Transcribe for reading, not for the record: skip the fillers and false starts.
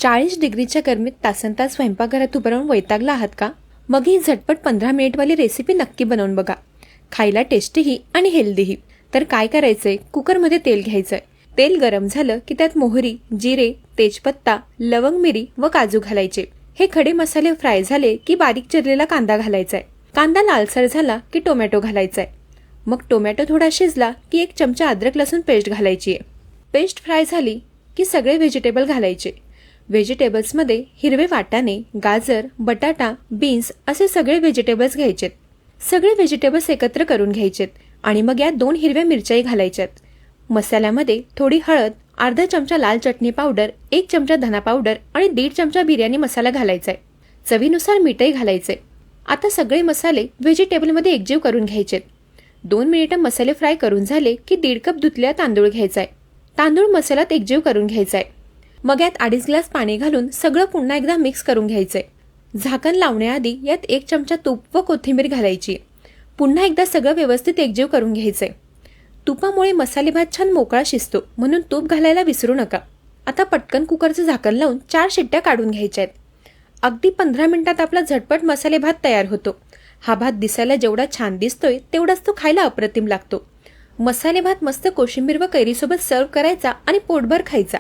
40 डिग्रीच्या गरमीत तासनतास स्वयंपाकघरात उभं राहून वैतागला आहात का? मग ही झटपट 15 मिनिटवाली रेसिपी नक्की बनवून बघा. खायला टेस्टीही आणि हेल्दीही. तर काय करायचंय, कुकरमध्ये तेल घ्यायचंय. तेल गरम झालं की त्यात मोहरी, जिरे, तेजपत्ता, लवंग, मिरी व काजू घालायचे. हे खडे मसाले फ्राय झाले की बारीक चिरलेला कांदा घालायचाय. कांदा लालसर झाला की टोमॅटो घालायचाय. मग टोमॅटो थोडा शिजला की 1 चमचा अद्रक लसूण पेस्ट घालायची आहे. पेस्ट फ्राय झाली की सगळे व्हेजिटेबल घालायचे. व्हेजिटेबल्समध्ये हिरवे वाटाणे, गाजर, बटाटा, बीन्स असे सगळे व्हेजिटेबल्स घ्यायचेत. सगळे व्हेजिटेबल्स एकत्र करून घ्यायचेत आणि मग यात 2 हिरव्या मिरच्याही घालायच्यात. मसाल्यामध्ये थोडी हळद, अर्धा चमचा लाल चटणी पावडर, 1 चमचा धना पावडर आणि 1.5 चमचा बिर्याणी मसाला घालायचाय. चवीनुसार मीठही घालायचे. आता सगळे मसाले व्हेजिटेबलमध्ये एकजीव करून घ्यायचेत. 2 मिनिटं मसाले फ्राय करून झाले की 1.5 कप धुतलेला तांदूळ घ्यायचाय. तांदूळ मसाल्यात एकजीव करून घ्यायचाय. मग यात 2.5 ग्लास पाणी घालून सगळं पुन्हा एकदा मिक्स करून घ्यायचंय. झाकण लावण्याआधी यात 1 चमचा तूप व कोथिंबीर घालायची. पुन्हा एकदा सगळं व्यवस्थित एकजीव करून घ्यायचंय. तुपामुळे मसाले भात छान मोकळा शिजतो, म्हणून तूप घालायला विसरू नका. आता पटकन कुकरचं झाकण लावून 4 शिट्ट्या काढून घ्यायच्या आहेत. अगदी 15 मिनिटात आपला झटपट मसाले भात तयार होतो. हा भात दिसायला जेवढा छान दिसतोय तेवढाच तो खायला अप्रतिम लागतो. मसाले भात मस्त कोशिंबीर व कैरीसोबत सर्व करायचा आणि पोटभर खायचा.